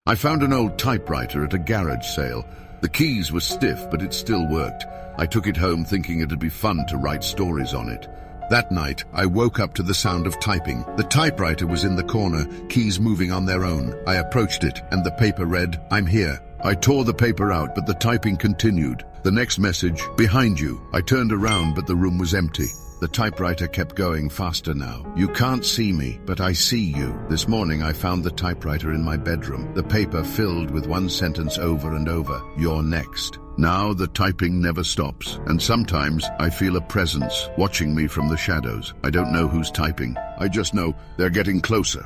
I found an old typewriter at a garage sale. The keys were stiff, but it still worked. I took it home thinking it'd be fun to write stories on it. That night, I woke up to the sound of typing. The typewriter was in the corner, keys moving on their own. I approached it, and the paper read, "I'm here." I tore the paper out, but the typing continued. The next message, "Behind you." I turned around, but the room was empty. The typewriter kept going faster now. "You can't see me, but I see you." This morning I found the typewriter in my bedroom, the paper filled with one sentence over and over, "You're next." Now the typing never stops, and sometimes I feel a presence watching me from the shadows. I don't know who's typing. I just know they're getting closer.